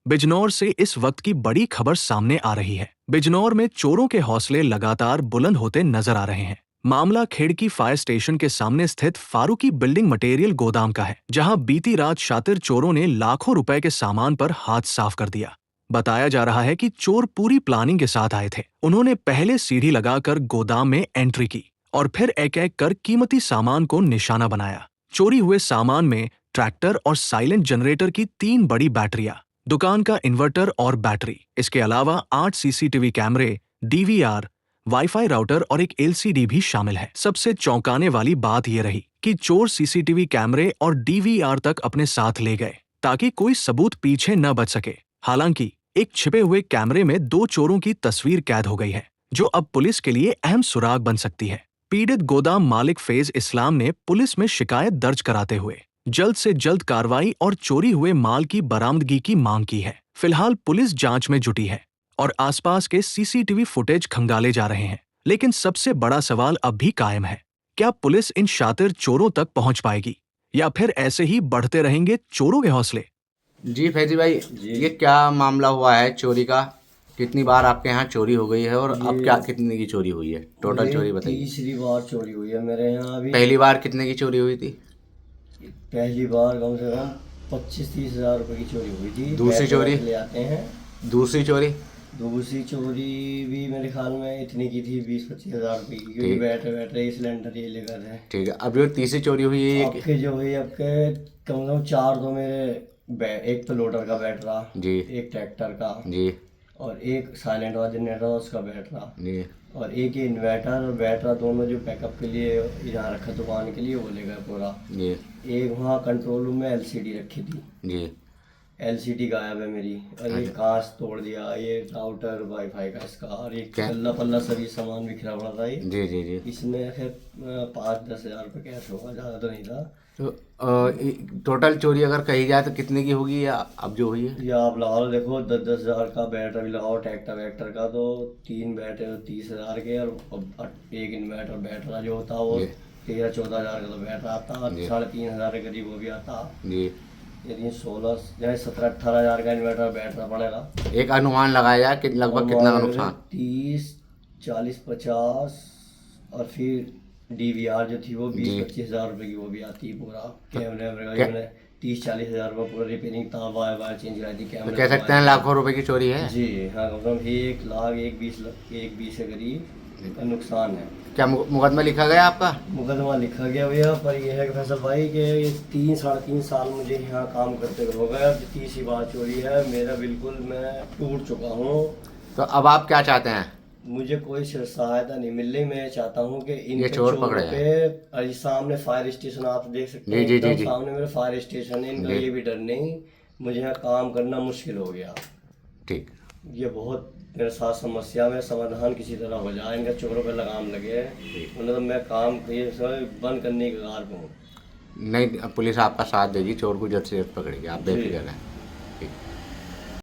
बिजनौर से इस वक्त की बड़ी खबर सामने आ रही है। बिजनौर में चोरों के हौसले लगातार बुलंद होते नजर आ रहे हैं। मामला खेड़की फायर स्टेशन के सामने स्थित फारूकी बिल्डिंग मटेरियल गोदाम का है, जहां बीती रात शातिर चोरों ने लाखों रुपए के सामान पर हाथ साफ कर दिया। बताया जा रहा है कि चोर पूरी प्लानिंग के साथ आए थे। उन्होंने पहले सीढ़ी लगाकर गोदाम में एंट्री की और फिर एक एक कर कीमती सामान को निशाना बनाया। चोरी हुए सामान में ट्रैक्टर और साइलेंट जनरेटर की 3 बड़ी बैटरियां, दुकान का इन्वर्टर और बैटरी, इसके अलावा 8 सीसीटीवी कैमरे, डीवीआर, वाईफाई राउटर और एक एलसीडी भी शामिल है। सबसे चौंकाने वाली बात यह रही कि चोर सीसीटीवी कैमरे और डीवीआर तक अपने साथ ले गए ताकि कोई सबूत पीछे न बच सके। हालांकि एक छिपे हुए कैमरे में 2 चोरों की तस्वीर कैद हो गई है, जो अब पुलिस के लिए अहम सुराग बन सकती है। पीड़ित गोदाम मालिक फैज इस्लाम ने पुलिस में शिकायत दर्ज कराते हुए जल्द से जल्द कार्रवाई और चोरी हुए माल की बरामदगी की मांग की है। फिलहाल पुलिस जांच में जुटी है और आसपास के सीसीटीवी फुटेज खंगाले जा रहे हैं। लेकिन सबसे बड़ा सवाल अब भी कायम है, क्या पुलिस इन शातिर चोरों तक पहुंच पाएगी या फिर ऐसे ही बढ़ते रहेंगे चोरों के हौसले? जी फैजी भाई, ये क्या मामला हुआ है चोरी का? कितनी बार आपके यहाँ चोरी हो गई है और अब क्या कितने की चोरी हुई है? टोटल चोरी बताइए। तीसरी बार चोरी हुई है मेरे यहाँ अभी। पहली बार कितने की चोरी हुई थी? पहली बार कम से कम 25-30 हज़ार रुपये की चोरी हुई थी। दूसरी चोरी? ले आते हैं। दूसरी चोरी? दूसरी चोरी भी मेरे ख्याल में इतनी की थी, 20-25 हज़ार रुपये की, क्योंकि बैटरी सिलेंडर ये लेकर है। ठीक है, अब जो तीसरी चोरी हुई है आपके जो हुई आपके कम से कम 4 तो मेरे एक तो लोडर का बैटरा जी, एक ट्रैक्टर का जी, और एक साइलेंट वाला जनरेटर उसका बैटरा जी, और एक ही इन्वर्टर और बैटरा, दोनों जो बैकअप के लिए यहाँ रखा दुकान के लिए, वो लेकर पूरा। जी, एक वहाँ कंट्रोल रूम में एलसीडी रखी थी, जी, एलसीडी गायब है मेरी, और ये कांच तोड़ दिया, ये राउटर वाईफाई का इसका, और ये पल्ला पल्ला सभी सामान बिखरा पड़ा था। ये जी, जी, जी। इसमें फिर 5-10 हज़ार रुपये कैश होगा, ज़्यादा तो नहीं था। तो टोटल चोरी अगर कही जाए तो कितने की होगी या अब जो हुई है? या आप लगाओ, देखो 10-10 हज़ार का बैटरी भी लगाओ, ट्रैक्टर वैक्टर का तो 3 बैटरी तो 30 हज़ार के, और एक इन्वर्टर बैटरा जो होता वो 13-14 हज़ार का तो बैटरा आता, 3.5 हज़ार के करीब वो भी आता जी। यदि 16 यानी 17-18 हज़ार का इन्वर्टर बैटरा पड़ेगा। एक अनुमान लगाया जाए कि लगभग कितना का नुकसान? 30-40-50, और फिर डीवीआर जो थी वो 20-25 हज़ार रुपये की वो भी आती है। पूरा कैमरे वैमरे मैंने 30-40 हज़ार रुपये पूरा रिपेयरिंग था, वायर वायर चेंज कराई थी, कैमरे। तो कह सकते हैं लाखों रुपए की चोरी है। जी हाँ, कम से कम 1 लाख 1-20 के करीब का नुकसान है। क्या मुकदमा लिखा गया आपका? मुकदमा लिखा गया भैया, पर यह है कि फैसल भाई कि ये 3-3.5 साल मुझे यहाँ काम करते हो गया, तीसरी बार चोरी है मेरा, बिल्कुल मैं टूट चुका हूँ। तो अब आप क्या चाहते हैं? मुझे कोई सहायता नहीं मिल रही। मैं चाहता हूँ कि इन चोर पकड़े पे, सामने फायर स्टेशन आप देख सकते हैं, एकदम सामने मेरे फायर स्टेशन है, इनका ये भी डर नहीं, मुझे यहाँ काम करना मुश्किल हो गया। ठीक, ये बहुत मेरे साथ समस्या में समाधान किसी तरह हो जाए, इनका चोरों पे लगाम लगे, मतलब मैं काम ये बंद करने के कगार पे हूँ। नहीं, पुलिस आपका साथ देगी, चोर को जल्द से जल्द पकड़ेगी, आप बेफिक्र रहें।